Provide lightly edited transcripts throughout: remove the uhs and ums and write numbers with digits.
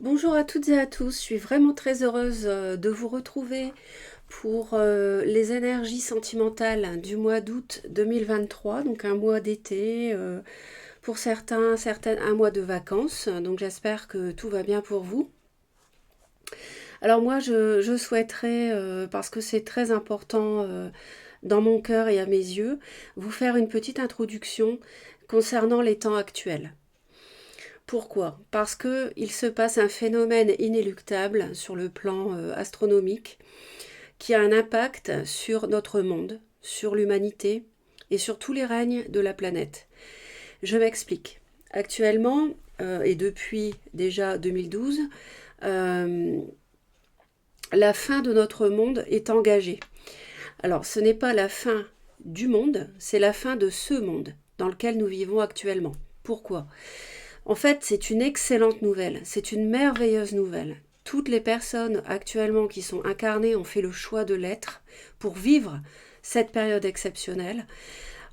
Bonjour à toutes et à tous, je suis vraiment très heureuse de vous retrouver pour les énergies sentimentales du mois d'août 2023, donc un mois d'été, pour certaines un mois de vacances, donc j'espère que tout va bien pour vous. Alors moi je souhaiterais, parce que c'est très important dans mon cœur et à mes yeux, vous faire une petite introduction concernant les temps actuels. Pourquoi? Parce que il se passe un phénomène inéluctable sur le plan astronomique qui a un impact sur notre monde, sur l'humanité et sur tous les règnes de la planète. Je m'explique. Actuellement, et depuis déjà 2012, euh, la fin de notre monde est engagée. Alors, ce n'est pas la fin du monde, c'est la fin de ce monde dans lequel nous vivons actuellement. Pourquoi? En fait, c'est une excellente nouvelle, c'est une merveilleuse nouvelle. Toutes les personnes actuellement qui sont incarnées ont fait le choix de l'être pour vivre cette période exceptionnelle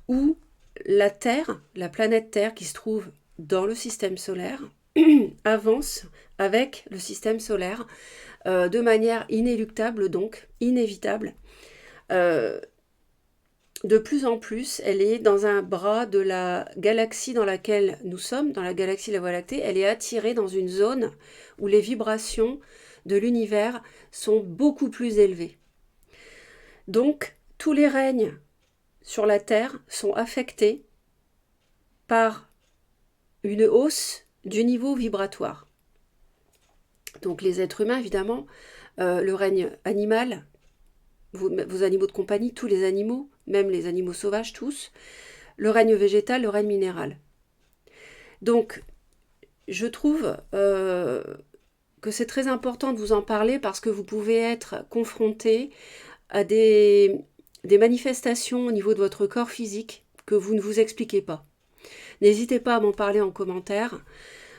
où la Terre, la planète Terre qui se trouve dans le système solaire, avance avec le système solaire de manière inéluctable, donc inévitable. Euh, de plus en plus, elle est dans un bras de la galaxie dans laquelle nous sommes, dans la galaxie de la Voie lactée, elle est attirée dans une zone où les vibrations de l'univers sont beaucoup plus élevées. Donc, tous les règnes sur la Terre sont affectés par une hausse du niveau vibratoire. Donc les êtres humains, évidemment, le règne animal, vos animaux de compagnie, tous les animaux, même les animaux sauvages, tous, le règne végétal, le règne minéral. Donc, je trouve que c'est très important de vous en parler parce que vous pouvez être confronté à des manifestations au niveau de votre corps physique que vous ne vous expliquez pas. N'hésitez pas à m'en parler en commentaire.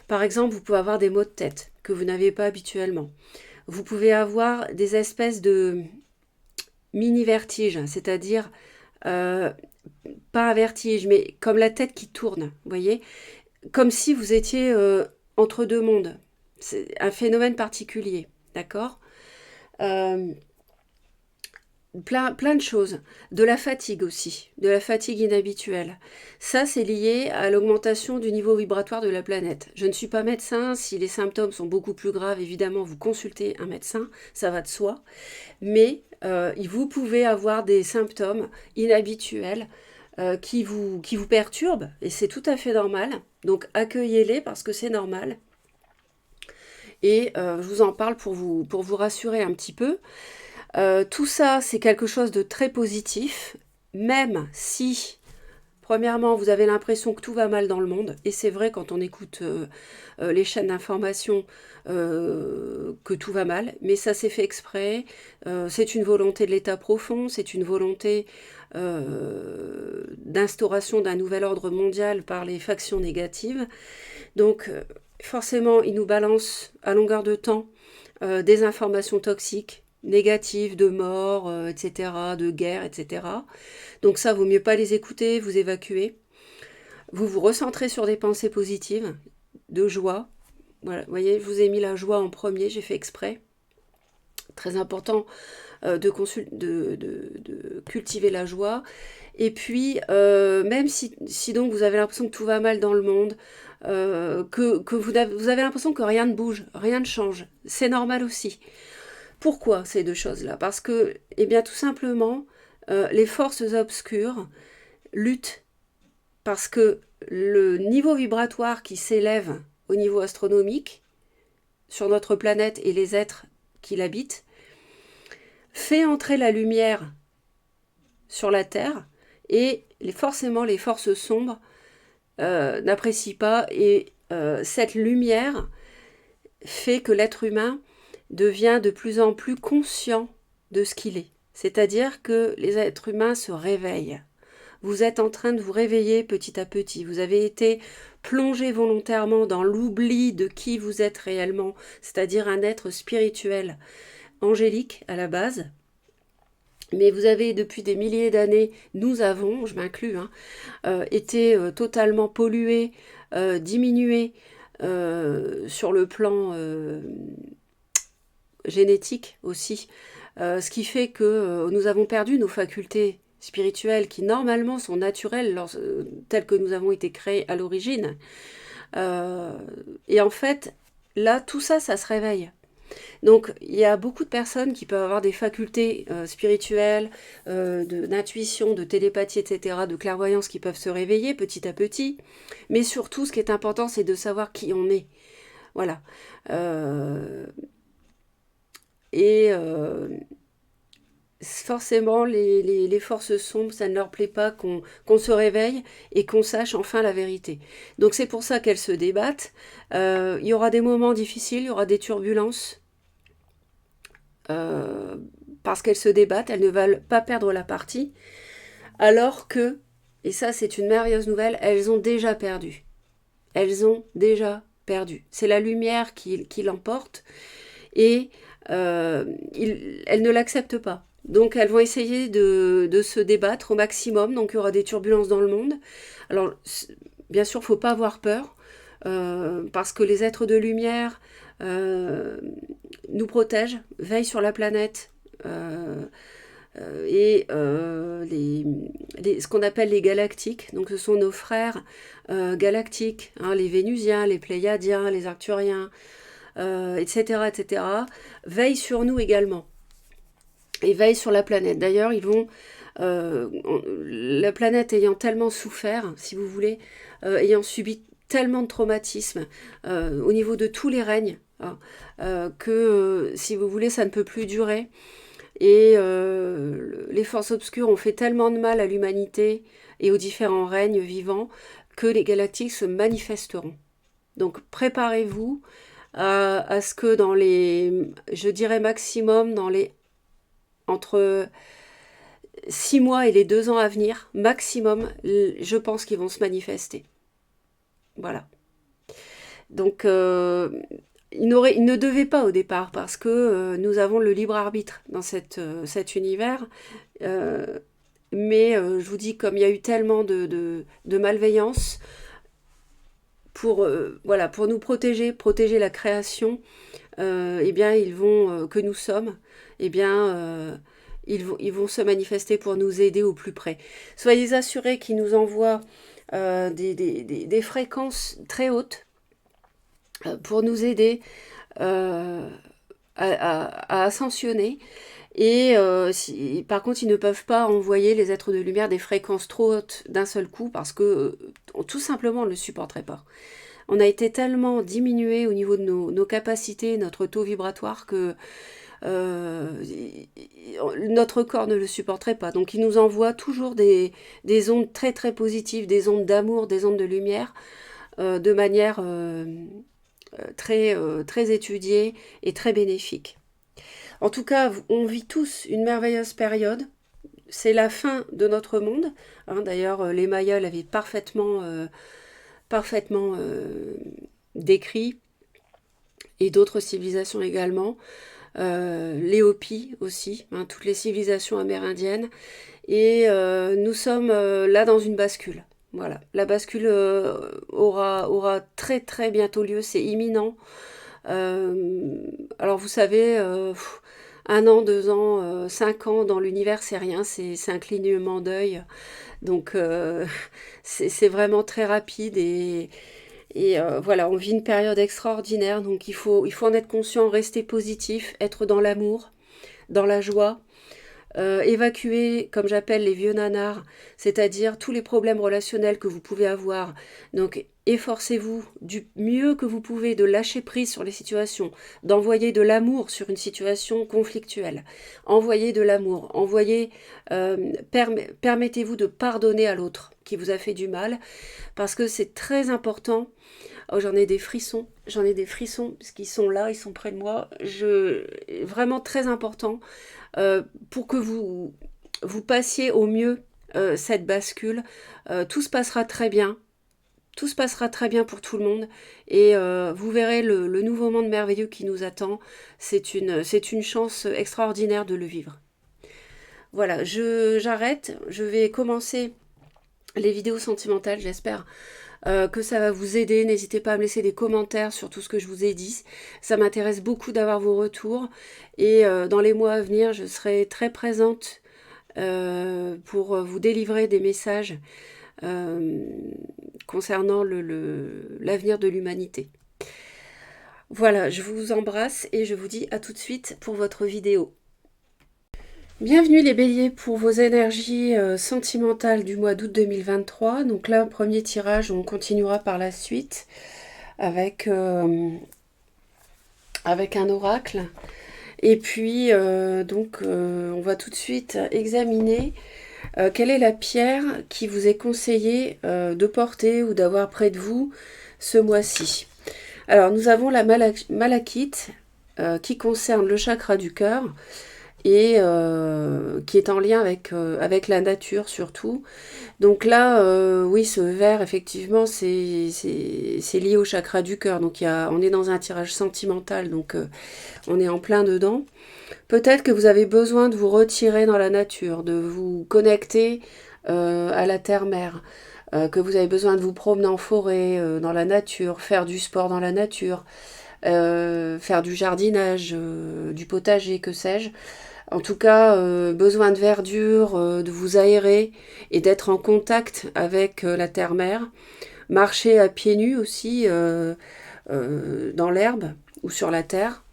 Par exemple, vous pouvez avoir des maux de tête que vous n'avez pas habituellement. Vous pouvez avoir des espèces de mini-vertiges, c'est-à-dire euh, pas un vertige, mais comme la tête qui tourne, vous voyez, comme si vous étiez entre deux mondes. C'est un phénomène particulier, d'accord. euh, plein de choses. De la fatigue aussi, de la fatigue inhabituelle. Ça, c'est lié à l'augmentation du niveau vibratoire de la planète. Je ne suis pas médecin, si les symptômes sont beaucoup plus graves, évidemment, vous consultez un médecin, ça va de soi. Mais vous pouvez avoir des symptômes inhabituels qui vous perturbent, et c'est tout à fait normal. Donc accueillez-les parce que c'est normal. Et je vous en parle pour vous rassurer un petit peu. Tout ça, c'est quelque chose de très positif, même si, premièrement, vous avez l'impression que tout va mal dans le monde, et c'est vrai quand on écoute les chaînes d'information que tout va mal, mais ça c'est fait exprès, c'est une volonté de l'État profond, c'est une volonté d'instauration d'un nouvel ordre mondial par les factions négatives. Donc forcément, ils nous balancent à longueur de temps des informations toxiques, négatives, de mort, etc., de guerre, etc. Donc ça, vaut mieux pas les écouter, vous évacuer. Vous vous recentrez sur des pensées positives, de joie. Voilà, vous voyez, je vous ai mis la joie en premier, j'ai fait exprès. Très important de cultiver la joie. Et puis, même si donc vous avez l'impression que tout va mal dans le monde, que vous avez l'impression que rien ne bouge, rien ne change, c'est normal aussi. Pourquoi ces deux choses-là? Parce que, eh bien, tout simplement, les forces obscures luttent parce que le niveau vibratoire qui s'élève au niveau astronomique sur notre planète et les êtres qui l'habitent fait entrer la lumière sur la Terre et forcément les forces sombres n'apprécient pas et cette lumière fait que l'être humain devient de plus en plus conscient de ce qu'il est. C'est-à-dire que les êtres humains se réveillent. Vous êtes en train de vous réveiller petit à petit. Vous avez été plongé volontairement dans l'oubli de qui vous êtes réellement, c'est-à-dire un être spirituel, angélique à la base. Mais vous avez depuis des milliers d'années, nous avons, je m'inclus, hein, été totalement pollués, diminués, sur le plan génétique aussi. Ce qui fait que nous avons perdu nos facultés spirituelles qui normalement sont naturelles telles que nous avons été créés à l'origine. Et en fait, là, tout ça, ça se réveille. Donc, il y a beaucoup de personnes qui peuvent avoir des facultés spirituelles, d'intuition, de télépathie, etc., de clairvoyance qui peuvent se réveiller petit à petit. Mais surtout, ce qui est important, c'est de savoir qui on est. Voilà. Forcément, les forces sombres, ça ne leur plaît pas qu'on se réveille et qu'on sache enfin la vérité. Donc c'est pour ça qu'elles se débattent. Il y aura des moments difficiles, il y aura des turbulences, parce qu'elles se débattent, elles ne veulent pas perdre la partie, alors que, et ça c'est une merveilleuse nouvelle, elles ont déjà perdu. Elles ont déjà perdu. C'est la lumière qui l'emporte, et elles ne l'acceptent pas. Donc elles vont essayer de se débattre au maximum, donc il y aura des turbulences dans le monde. Alors bien sûr, il ne faut pas avoir peur, parce que les êtres de lumière nous protègent, veillent sur la planète, et ce qu'on appelle les galactiques, donc ce sont nos frères galactiques, hein, les Vénusiens, les Pléiadiens, les Arcturiens, etc., etc., veillent sur nous également. Et veillent sur la planète. D'ailleurs, la planète ayant tellement souffert, si vous voulez, ayant subi tellement de traumatismes au niveau de tous les règnes, hein, que, si vous voulez, ça ne peut plus durer. Et les forces obscures ont fait tellement de mal à l'humanité et aux différents règnes vivants que les galactiques se manifesteront. Donc préparez-vous à ce que dans je dirais maximum, entre 6 mois et les 2 ans à venir, maximum, je pense qu'ils vont se manifester. Voilà. Donc, ils ne devaient pas au départ, parce que nous avons le libre arbitre dans cet univers. Mais je vous dis, comme il y a eu tellement de malveillance, pour nous protéger la création, eh bien, que nous sommes, eh bien, ils vont se manifester pour nous aider au plus près. Soyez assurés qu'ils nous envoient des fréquences très hautes pour nous aider à ascensionner. Et par contre, ils ne peuvent pas envoyer, les êtres de lumière, des fréquences trop hautes d'un seul coup, parce que tout simplement, on ne le supporterait pas. On a été tellement diminué au niveau de nos capacités, notre taux vibratoire, que notre corps ne le supporterait pas. Donc il nous envoie toujours des ondes très très positives, des ondes d'amour, des ondes de lumière, de manière très étudiée et très bénéfique. En tout cas, on vit tous une merveilleuse période. C'est la fin de notre monde. Hein, d'ailleurs, les Mayas l'avaient parfaitement décrit, et d'autres civilisations également. Les Hopis aussi, hein, toutes les civilisations amérindiennes. Et nous sommes là dans une bascule. Voilà, la bascule aura très très bientôt lieu, c'est imminent. Alors vous savez, 1 an, 2 ans, 5 ans dans l'univers, c'est rien, c'est un clignement d'œil. Donc c'est vraiment très rapide, et voilà, on vit une période extraordinaire, donc il faut en être conscient, rester positif, être dans l'amour, dans la joie, évacuer, comme j'appelle, les vieux nanars, c'est-à-dire tous les problèmes relationnels que vous pouvez avoir. Donc efforcez-vous du mieux que vous pouvez de lâcher prise sur les situations, d'envoyer de l'amour sur une situation conflictuelle. Envoyez de l'amour, permettez-vous de pardonner à l'autre qui vous a fait du mal, parce que c'est très important. Oh, j'en ai des frissons, parce qu'ils sont là, ils sont près de moi. Vraiment très important, pour que vous passiez au mieux cette bascule. Tout se passera très bien. Tout se passera très bien pour tout le monde, et vous verrez le nouveau monde merveilleux qui nous attend. C'est une chance extraordinaire de le vivre. Voilà, j'arrête. Je vais commencer les vidéos sentimentales, j'espère que ça va vous aider. N'hésitez pas à me laisser des commentaires sur tout ce que je vous ai dit. Ça m'intéresse beaucoup d'avoir vos retours. Et dans les mois à venir, je serai très présente pour vous délivrer des messages euh, concernant l'avenir de l'humanité. Voilà, je vous embrasse et je vous dis à tout de suite pour votre vidéo. Bienvenue les béliers pour vos énergies sentimentales du mois d'août 2023. Donc là, premier tirage, on continuera par la suite avec un oracle. Et puis, on va tout de suite examiner quelle est la pierre qui vous est conseillée de porter ou d'avoir près de vous ce mois-ci. Alors, nous avons la malachite qui concerne le chakra du cœur et qui est en lien avec la nature surtout. Donc là, oui, ce vert, effectivement, c'est lié au chakra du cœur. Donc on est dans un tirage sentimental, donc on est en plein dedans. Peut-être que vous avez besoin de vous retirer dans la nature, de vous connecter à la terre-mère, que vous avez besoin de vous promener en forêt, dans la nature, faire du sport dans la nature, faire du jardinage, du potager, que sais-je. En tout cas, besoin de verdure, de vous aérer et d'être en contact avec la terre-mère. Marcher à pieds nus aussi dans l'herbe ou sur la terre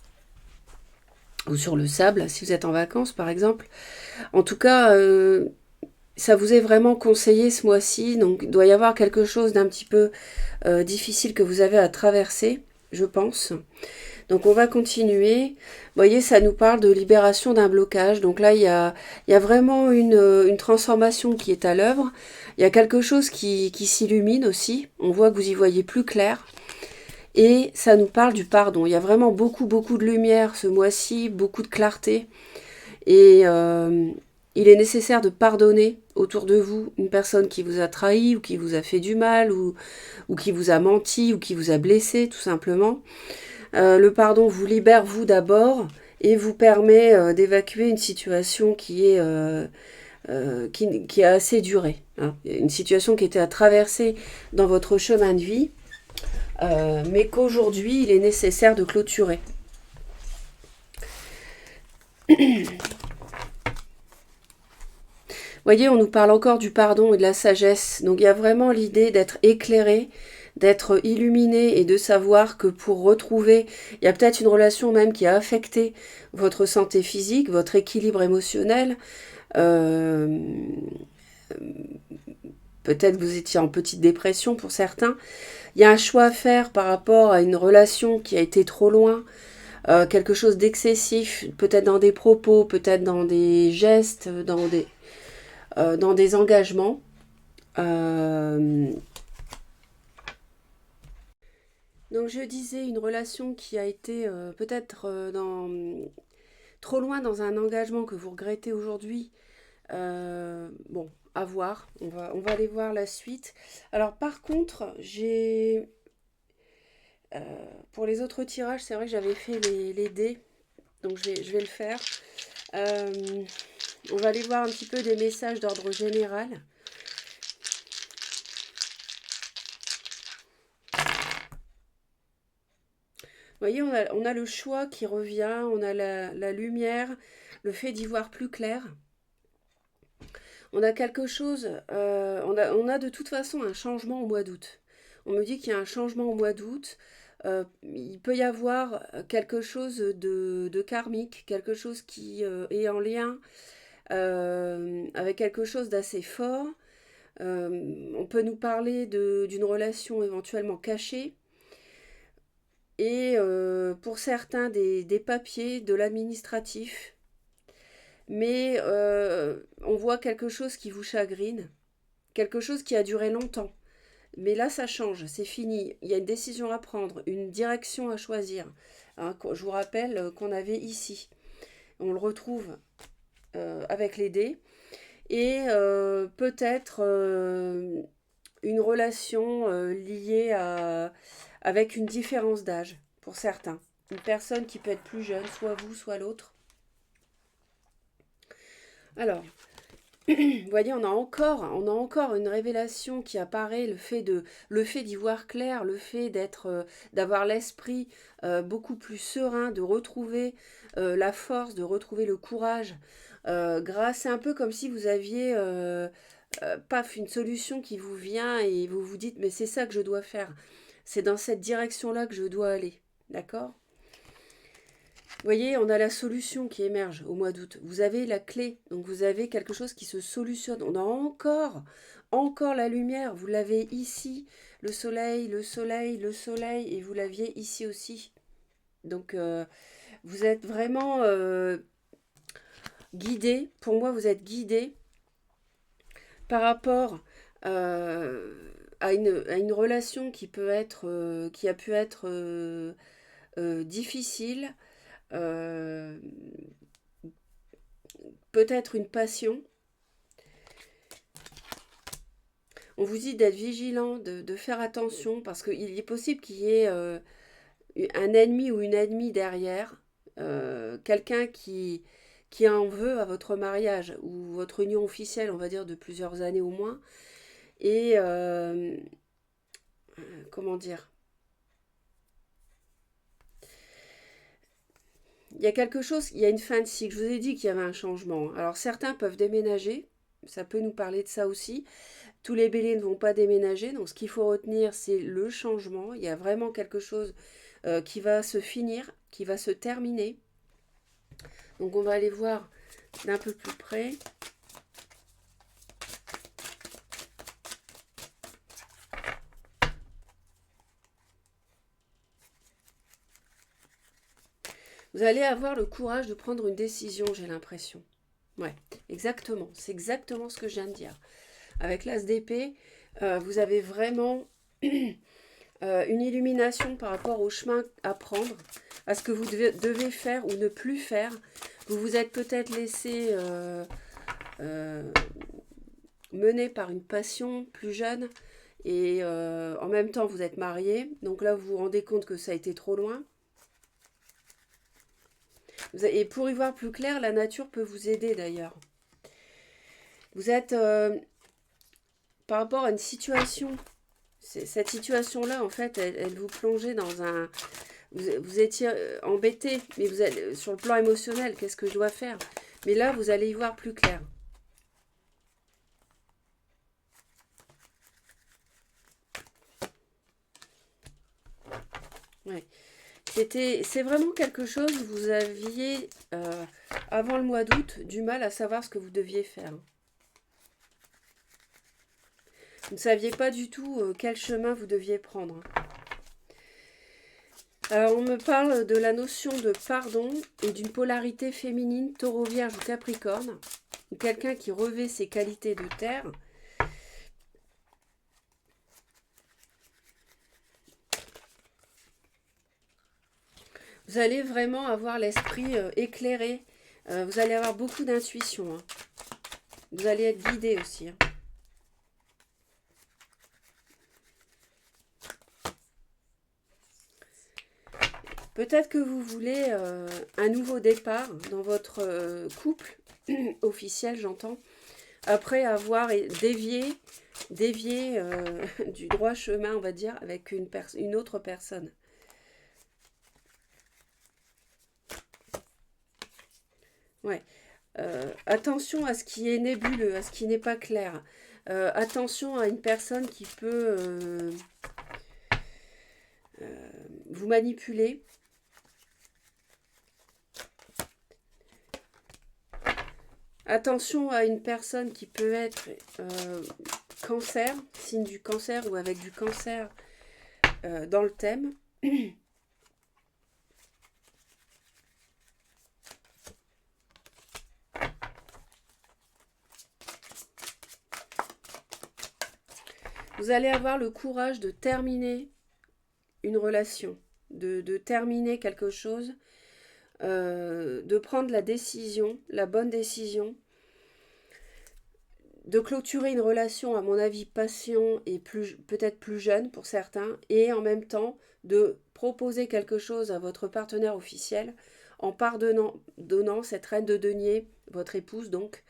ou sur le sable si vous êtes en vacances par exemple. En tout cas, ça vous est vraiment conseillé ce mois-ci. Donc il doit y avoir quelque chose d'un petit peu difficile que vous avez à traverser, je pense. Donc on va continuer. Vous voyez, ça nous parle de libération d'un blocage. Donc là, il y a vraiment une transformation qui est à l'œuvre. Il y a quelque chose qui s'illumine aussi. On voit que vous y voyez plus clair. Et ça nous parle du pardon. Il y a vraiment beaucoup de lumière ce mois-ci, beaucoup de clarté. Et il est nécessaire de pardonner autour de vous une personne qui vous a trahi ou qui vous a fait du mal ou qui vous a menti ou qui vous a blessé tout simplement. Le pardon vous libère vous d'abord et vous permet d'évacuer une situation qui a assez duré. Hein. Une situation qui était à traverser dans votre chemin de vie, mais qu'aujourd'hui il est nécessaire de clôturer. Voyez, on nous parle encore du pardon et de la sagesse. Donc il y a vraiment l'idée d'être éclairé, d'être illuminé et de savoir que pour retrouver, il y a peut-être une relation même qui a affecté votre santé physique, votre équilibre émotionnel. Peut-être vous étiez en petite dépression pour certains. Il y a un choix à faire par rapport à une relation qui a été trop loin, quelque chose d'excessif, peut-être dans des propos, peut-être dans des gestes, dans des engagements. Donc je disais une relation qui a été peut-être trop loin dans un engagement que vous regrettez aujourd'hui. Bon, à voir. On va aller voir la suite. Alors par contre, pour les autres tirages, c'est vrai que j'avais fait les dés. Donc je vais le faire. On va aller voir un petit peu des messages d'ordre général. Vous voyez, on a le choix qui revient, on a la lumière, le fait d'y voir plus clair. On a quelque chose, on a de toute façon un changement au mois d'août. On me dit qu'il y a un changement au mois d'août. Il peut y avoir quelque chose de karmique, quelque chose qui est en lien avec quelque chose d'assez fort. On peut nous parler d'une relation éventuellement cachée. Et pour certains des papiers, de l'administratif. Mais on voit quelque chose qui vous chagrine, quelque chose qui a duré longtemps. Mais là, ça change, c'est fini. Il y a une décision à prendre, une direction à choisir. Hein, je vous rappelle qu'on avait ici. On le retrouve avec les dés. Et peut-être une relation liée avec une différence d'âge pour certains. Une personne qui peut être plus jeune, soit vous, soit l'autre. Alors, Vous voyez, on a encore une révélation qui apparaît, le fait d'y voir clair, le fait d'avoir l'esprit beaucoup plus serein, de retrouver la force, de retrouver le courage, c'est un peu comme si vous aviez, paf, une solution qui vous vient et vous vous dites, mais c'est ça que je dois faire, c'est dans cette direction-là que je dois aller, d'accord? Vous voyez, on a la solution qui émerge au mois d'août. Vous avez la clé, donc vous avez quelque chose qui se solutionne. On a encore la lumière. Vous l'avez ici, le soleil, le soleil, le soleil, et vous l'aviez ici aussi. Donc, vous êtes vraiment guidé. Pour moi, vous êtes guidé par rapport à une relation qui a pu être difficile. euh, Peut-être une passion. On vous dit d'être vigilant, de faire attention, parce qu'il est possible qu'il y ait un ennemi ou une ennemie derrière, quelqu'un qui en veut à votre mariage, ou votre union officielle, on va dire, de plusieurs années au moins. Et comment dire, il y a quelque chose, il y a une fin de cycle. Je vous ai dit qu'il y avait un changement. Alors certains peuvent déménager, ça peut nous parler de ça aussi. Tous les béliers ne vont pas déménager, donc ce qu'il faut retenir, c'est le changement. Il y a vraiment quelque chose qui va se finir, qui va se terminer. Donc on va aller voir d'un peu plus près. Vous allez avoir le courage de prendre une décision, j'ai l'impression. Ouais, exactement. C'est exactement ce que je viens de dire. Avec l'as d'épée, vous avez vraiment une illumination par rapport au chemin à prendre, à ce que vous devez faire ou ne plus faire. Vous vous êtes peut-être laissé mener par une passion plus jeune et en même temps vous êtes marié. Donc là vous vous rendez compte que ça a été trop loin. Et pour y voir plus clair, la nature peut vous aider d'ailleurs. Vous êtes par rapport à une situation. Cette situation-là, en fait, elle vous plongeait dans un... Vous étiez embêté, mais vous allez, sur le plan émotionnel, qu'est-ce que je dois faire? Mais là, vous allez y voir plus clair. Ouais. C'est vraiment quelque chose, vous aviez, avant le mois d'août, du mal à savoir ce que vous deviez faire. Vous ne saviez pas du tout quel chemin vous deviez prendre. Alors, on me parle de la notion de pardon et d'une polarité féminine, taureau, vierge ou capricorne, ou quelqu'un qui revêt ses qualités de terre. Vous allez vraiment avoir l'esprit éclairé. Vous allez avoir beaucoup d'intuition. Hein. Vous allez être guidé aussi. Hein. Peut-être que vous voulez un nouveau départ dans votre couple officiel, j'entends, après avoir dévié du droit chemin, on va dire, avec une autre personne. Ouais. Attention à ce qui est nébuleux, à ce qui n'est pas clair. Attention à une personne qui peut vous manipuler. Attention à une personne qui peut être cancer, signe du cancer ou avec du cancer dans le thème. Vous allez avoir le courage de terminer une relation, de terminer quelque chose, de prendre la décision, la bonne décision, de clôturer une relation, à mon avis, passion et peut-être plus jeune pour certains, et en même temps de proposer quelque chose à votre partenaire officiel en pardonnant cette reine de denier, votre épouse donc,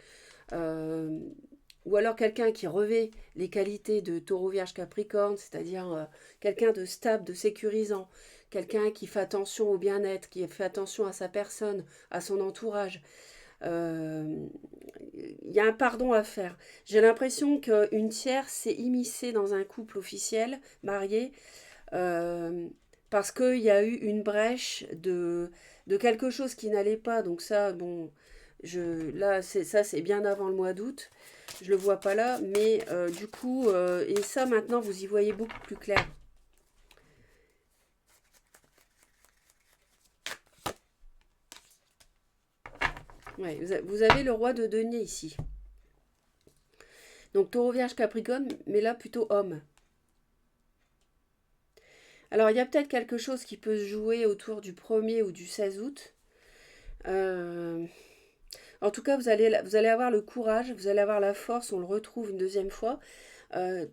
euh, ou alors quelqu'un qui revêt les qualités de taureau vierge capricorne, c'est-à-dire quelqu'un de stable, de sécurisant, quelqu'un qui fait attention au bien-être, qui fait attention à sa personne, à son entourage. Euh, Il y a un pardon à faire. J'ai l'impression qu'une tierce s'est immiscée dans un couple officiel, marié, euh, parce qu'il y a eu une brèche de quelque chose qui n'allait pas. Donc ça, bon, là, ça c'est bien avant le mois d'août. Je le vois pas là, mais du coup, et ça maintenant, vous y voyez beaucoup plus clair. Ouais, vous avez le roi de denier ici. Donc taureau vierge capricorne, mais là plutôt homme. Alors il y a peut-être quelque chose qui peut se jouer autour du 1er ou du 16 août. Euh, En tout cas, vous allez avoir le courage, vous allez avoir la force, on le retrouve une deuxième fois, euh,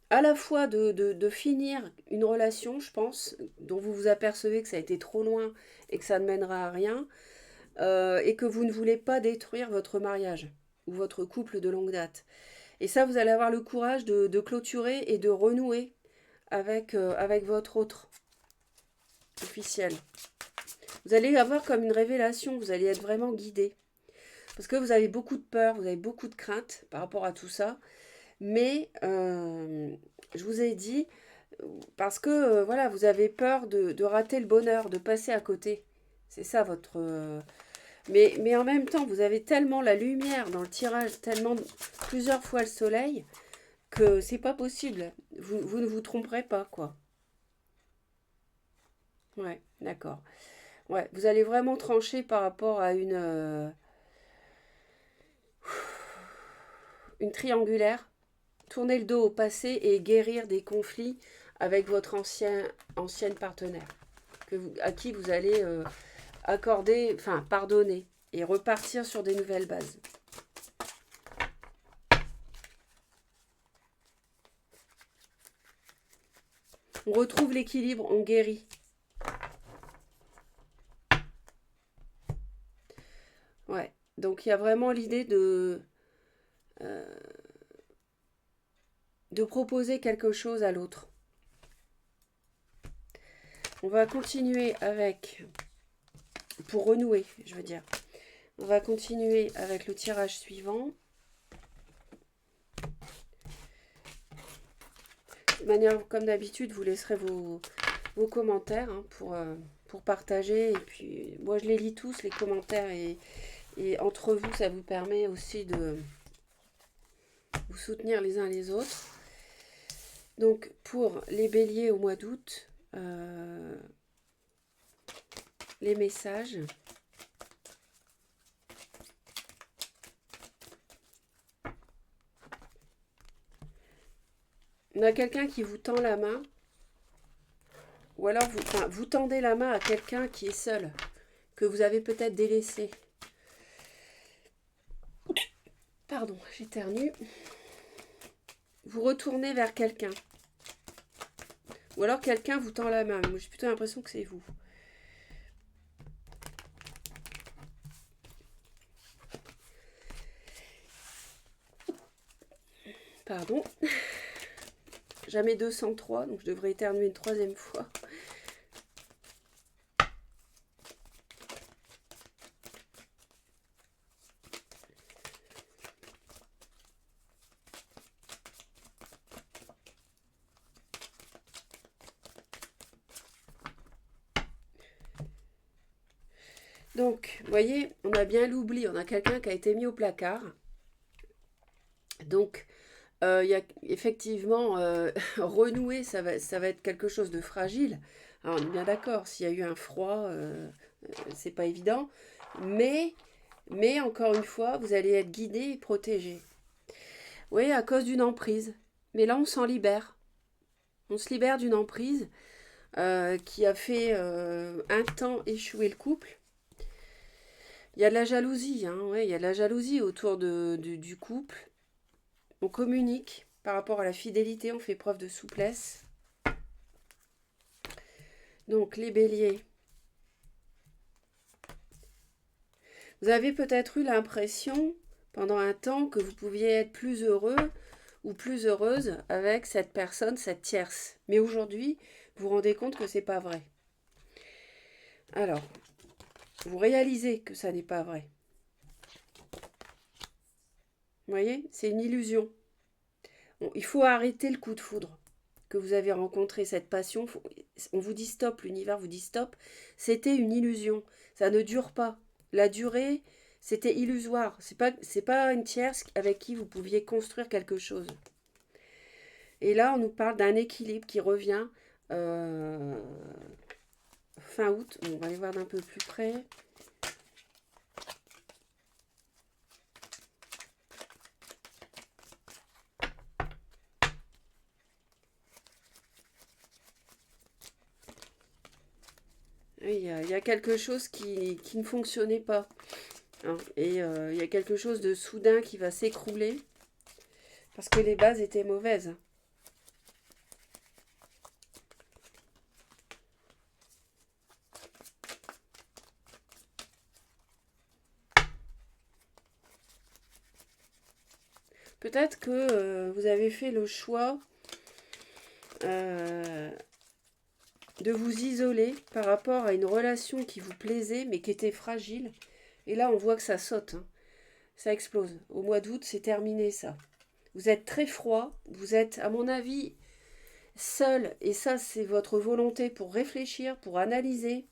à la fois de finir une relation, je pense, dont vous vous apercevez que ça a été trop loin et que ça ne mènera à rien, et que vous ne voulez pas détruire votre mariage ou votre couple de longue date. Et ça, vous allez avoir le courage de clôturer et de renouer avec votre autre officiel. Vous allez avoir comme une révélation, vous allez être vraiment guidé. Parce que vous avez beaucoup de peur, vous avez beaucoup de crainte par rapport à tout ça. Mais je vous ai dit, parce que voilà, vous avez peur de rater le bonheur, de passer à côté. C'est ça votre... mais en même temps, vous avez tellement la lumière dans le tirage, tellement plusieurs fois le soleil, que c'est pas possible. Vous ne vous tromperez pas, quoi. Ouais, d'accord. Ouais, vous allez vraiment trancher par rapport à une triangulaire, tourner le dos au passé et guérir des conflits avec votre ancienne partenaire, à qui vous allez accorder, enfin pardonner et repartir sur des nouvelles bases. On retrouve l'équilibre, on guérit. Ouais, donc il y a vraiment l'idée euh, de proposer quelque chose à l'autre. On va continuer avec, pour renouer, je veux dire, on va continuer avec le tirage suivant. De manière, comme d'habitude, vous laisserez vos commentaires pour partager. Et puis, moi, je les lis tous, les commentaires. Et entre vous, ça vous permet aussi de vous soutenir les uns les autres. Donc, pour les béliers au mois d'août, les messages. On a quelqu'un qui vous tend la main. Ou alors, vous tendez la main à quelqu'un qui est seul, que vous avez peut-être délaissé. Pardon, j'éternue. Vous retournez vers quelqu'un. Ou alors quelqu'un vous tend la main. Moi, j'ai plutôt l'impression que c'est vous. Pardon. Jamais 203, donc je devrais éternuer une troisième fois. Donc, vous voyez, on a bien l'oubli. On a quelqu'un qui a été mis au placard. Donc, il y a effectivement renouer, ça va être quelque chose de fragile. Alors, on est bien d'accord, s'il y a eu un froid, c'est pas évident. Mais, mais encore une fois, vous allez être guidé et protégé. Oui, à cause d'une emprise. Mais là, on s'en libère. On se libère d'une emprise qui a fait un temps échouer le couple. Il y a de la jalousie, hein, ouais, il y a de la jalousie autour du couple. On communique par rapport à la fidélité, on fait preuve de souplesse. Donc les béliers, vous avez peut-être eu l'impression pendant un temps que vous pouviez être plus heureux ou plus heureuse avec cette personne, cette tierce. Mais aujourd'hui, vous vous rendez compte que c'est pas vrai. Alors, vous réalisez que ça n'est pas vrai. Vous voyez, c'est une illusion. Il faut arrêter le coup de foudre que vous avez rencontré, cette passion. On vous dit stop, l'univers vous dit stop. C'était une illusion. Ça ne dure pas. La durée, c'était illusoire. C'est pas une tierce avec qui vous pouviez construire quelque chose. Et là, on nous parle d'un équilibre qui revient euh, fin août. On va aller voir d'un peu plus près. Oui, il y a quelque chose qui ne fonctionnait pas, hein. Et il y a quelque chose de soudain qui va s'écrouler parce que les bases étaient mauvaises. Peut-être que vous avez fait le choix euh, de vous isoler par rapport à une relation qui vous plaisait mais qui était fragile. Et là, on voit que ça saute, hein. Ça explose. Au mois d'août, c'est terminé ça. Vous êtes très froid, vous êtes, à mon avis, seul, et ça, c'est votre volonté pour réfléchir, pour analyser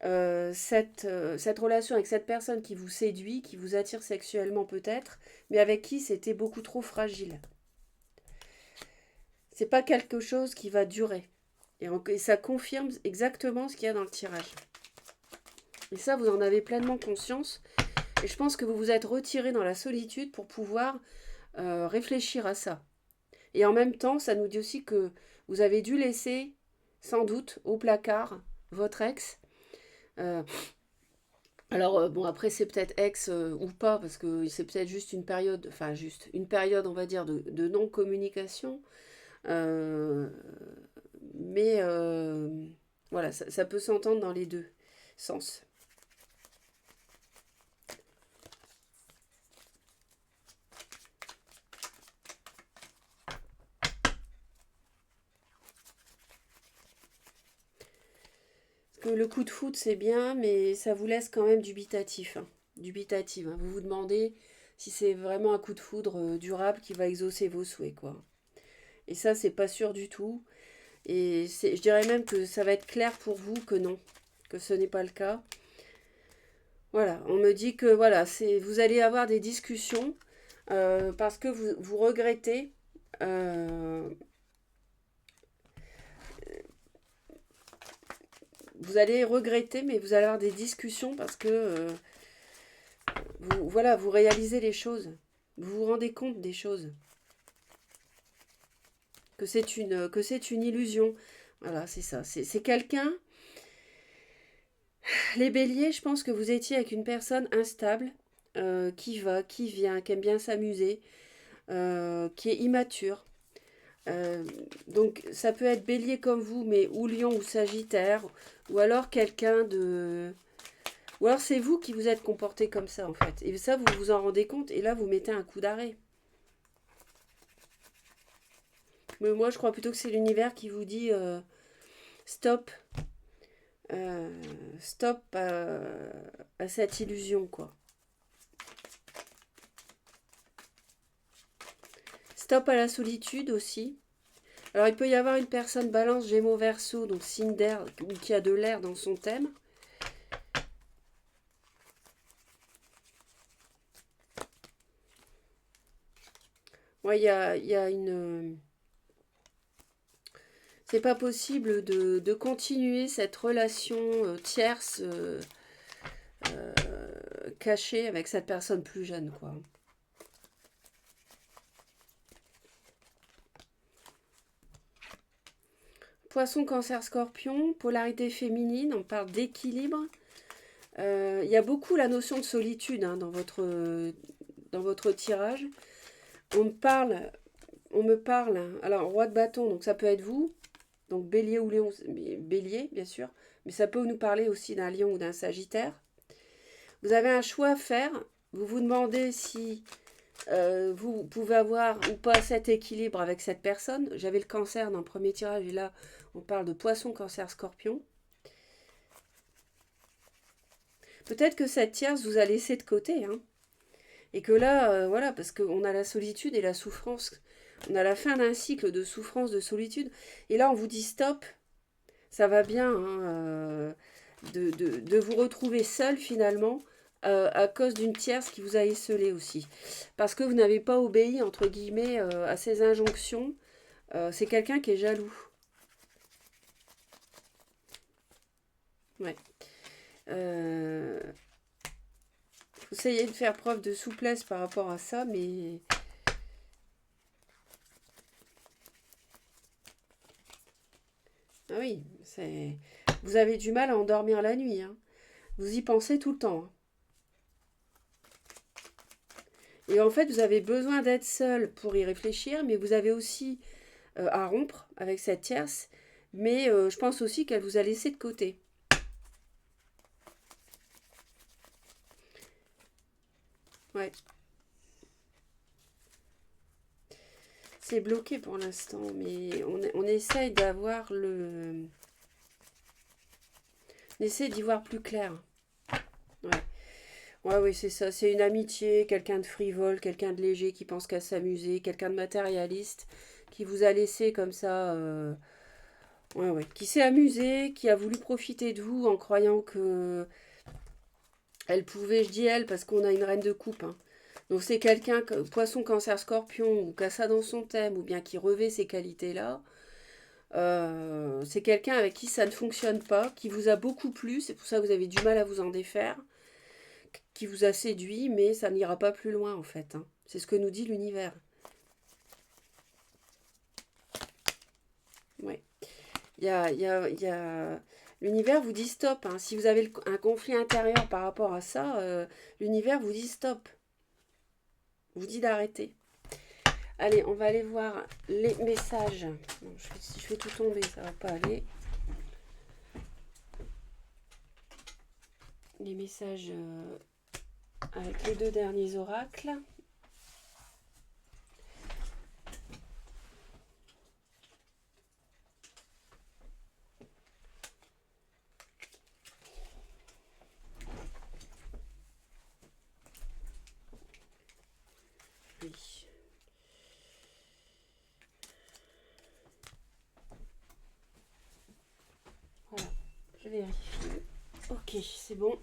cette relation avec cette personne qui vous séduit, qui vous attire sexuellement peut-être, mais avec qui c'était beaucoup trop fragile. C'est pas quelque chose qui va durer. Et ça confirme exactement ce qu'il y a dans le tirage. Et ça, vous en avez pleinement conscience. Et je pense que vous vous êtes retiré dans la solitude pour pouvoir réfléchir à ça. Et en même temps, ça nous dit aussi que vous avez dû laisser, sans doute, au placard votre ex. Euh, alors, bon, après, c'est peut-être ex ou pas, parce que c'est peut-être juste une période, enfin, juste une période, on va dire, de non-communication. Euh, mais voilà, ça peut s'entendre dans les deux sens. Parce que le coup de foot, c'est bien, mais ça vous laisse quand même dubitatif, hein. Dubitatif, hein. Vous vous demandez si c'est vraiment un coup de foudre durable qui va exaucer vos souhaits, quoi. Et ça, c'est pas sûr du tout. Et je dirais même que ça va être clair pour vous que non, que ce n'est pas le cas. Voilà, on me dit que voilà, vous allez avoir des discussions parce que vous regrettez. euh, Vous allez regretter, mais vous allez avoir des discussions parce que voilà, vous réalisez les choses. Vous vous rendez compte des choses. Que c'est une illusion. Voilà, c'est ça. C'est quelqu'un. Les béliers, je pense que vous étiez avec une personne instable, qui va, qui vient, qui aime bien s'amuser, qui est immature. Euh, donc ça peut être bélier comme vous, mais ou lion ou sagittaire, ou alors quelqu'un de... Ou alors c'est vous qui vous êtes comporté comme ça en fait. Et ça, vous vous en rendez compte, et là vous mettez un coup d'arrêt. Mais moi je crois plutôt que c'est l'univers qui vous dit stop, euh, stop à cette illusion quoi. Stop à la solitude aussi. Alors il peut y avoir une personne balance Gémeaux Verseau, donc signe d'air, ou qui a de l'air dans son thème. Ouais, il y a une... C'est pas possible de continuer cette relation tierce cachée avec cette personne plus jeune, quoi. Poisson, cancer, scorpion, polarité féminine, on parle d'équilibre. Il y a beaucoup la notion de solitude hein, dans votre tirage. On me parle, alors roi de bâton, donc ça peut être vous, donc bélier ou lion, bélier bien sûr, mais ça peut nous parler aussi d'un lion ou d'un sagittaire. Vous avez un choix à faire, vous vous demandez si vous pouvez avoir ou pas cet équilibre avec cette personne. J'avais le cancer dans le premier tirage et là, on parle de poisson, cancer, scorpion. Peut-être que cette tierce vous a laissé de côté, hein, et que là, voilà, parce qu'on a la solitude et la souffrance. On a la fin d'un cycle de souffrance, de solitude. Et là, on vous dit stop, ça va bien, hein, de vous retrouver seul finalement à cause d'une tierce qui vous a esseulé aussi. Parce que vous n'avez pas obéi, entre guillemets, à ses injonctions. C'est quelqu'un qui est jaloux. Ouais. Euh, Essayez de faire preuve de souplesse par rapport à ça, mais ah oui, c'est vous avez du mal à endormir la nuit, hein. Vous y pensez tout le temps, hein. Et en fait, vous avez besoin d'être seul pour y réfléchir, mais vous avez aussi à rompre avec cette tierce. Mais je pense aussi qu'elle vous a laissé de côté. Ouais, c'est bloqué pour l'instant, mais on essaye d'avoir le... On essaie d'y voir plus clair. Ouais. Ouais, oui, c'est ça. C'est une amitié, quelqu'un de frivole, quelqu'un de léger qui pense qu'à s'amuser, quelqu'un de matérialiste qui vous a laissé comme ça. Ouais, ouais. Qui s'est amusé, qui a voulu profiter de vous en croyant que elle pouvait, je dis elle parce qu'on a une reine de coupe, hein. Donc c'est quelqu'un, poisson, cancer, scorpion, ou qui a ça dans son thème, ou bien qui revêt ces qualités-là. C'est quelqu'un avec qui ça ne fonctionne pas, qui vous a beaucoup plu, c'est pour ça que vous avez du mal à vous en défaire, qui vous a séduit, mais ça n'ira pas plus loin en fait, hein. C'est ce que nous dit l'univers. Ouais. L'univers vous dit stop, hein. Si vous avez un conflit intérieur par rapport à ça, l'univers vous dit stop, vous dit d'arrêter. Allez, on va aller voir les messages. Non, si je fais tout tomber, ça va pas aller. Les messages avec les deux derniers oracles. Oui. Voilà, je vérifie. Ok, c'est bon.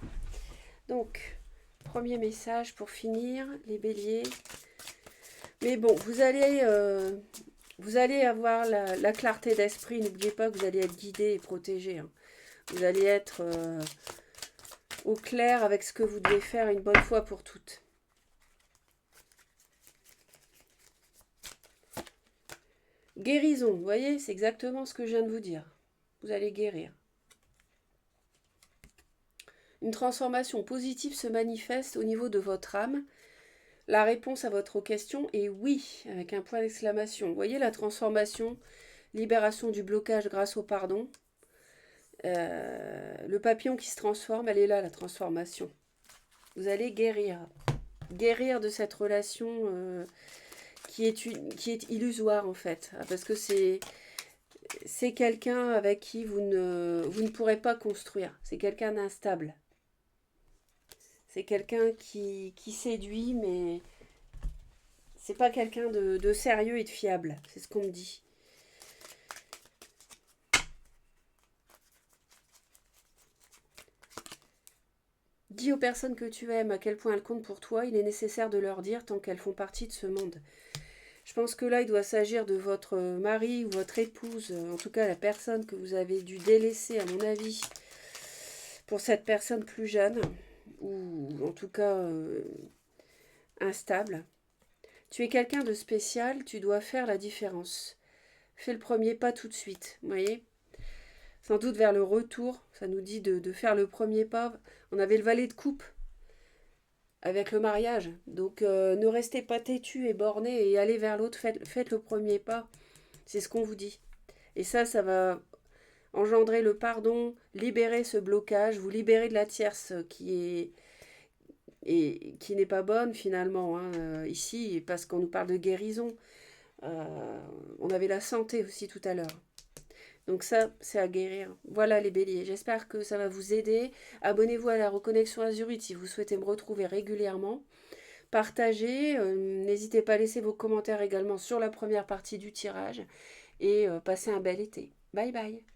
Donc, premier message pour finir, les béliers. Mais bon, vous allez avoir la clarté d'esprit. N'oubliez pas que vous allez être guidé et protégé, hein. Vous allez être au clair avec ce que vous devez faire une bonne fois pour toutes. Guérison, vous voyez, c'est exactement ce que je viens de vous dire. Vous allez guérir. Une transformation positive se manifeste au niveau de votre âme. La réponse à votre question est oui, avec un point d'exclamation. Vous voyez la transformation, libération du blocage grâce au pardon. Le papillon qui se transforme, elle est là, la transformation. Vous allez guérir. Guérir de cette relation qui est illusoire en fait. Parce que c'est quelqu'un avec qui vous ne pourrez pas construire. C'est quelqu'un d'instable. C'est quelqu'un qui séduit, mais c'est pas quelqu'un de sérieux et de fiable. C'est ce qu'on me dit. Dis aux personnes que tu aimes à quel point elles comptent pour toi. Il est nécessaire de leur dire tant qu'elles font partie de ce monde. Je pense que là, il doit s'agir de votre mari ou votre épouse, en tout cas la personne que vous avez dû délaisser, à mon avis, pour cette personne plus jeune, ou en tout cas instable. Tu es quelqu'un de spécial, tu dois faire la différence. Fais le premier pas tout de suite, vous voyez ? Sans doute vers le retour, ça nous dit de faire le premier pas. On avait le valet de coupe avec le mariage. Donc ne restez pas têtu et borné et allez vers l'autre, faites le premier pas. C'est ce qu'on vous dit. Et ça va engendrer le pardon, libérer ce blocage, vous libérer de la tierce et qui n'est pas bonne finalement, hein, ici, parce qu'on nous parle de guérison. On avait la santé aussi tout à l'heure. Donc ça, c'est à guérir. Voilà les béliers. J'espère que ça va vous aider. Abonnez-vous à la Reconnexion Azurite si vous souhaitez me retrouver régulièrement. Partagez. N'hésitez pas à laisser vos commentaires également sur la première partie du tirage. Et passez un bel été. Bye bye.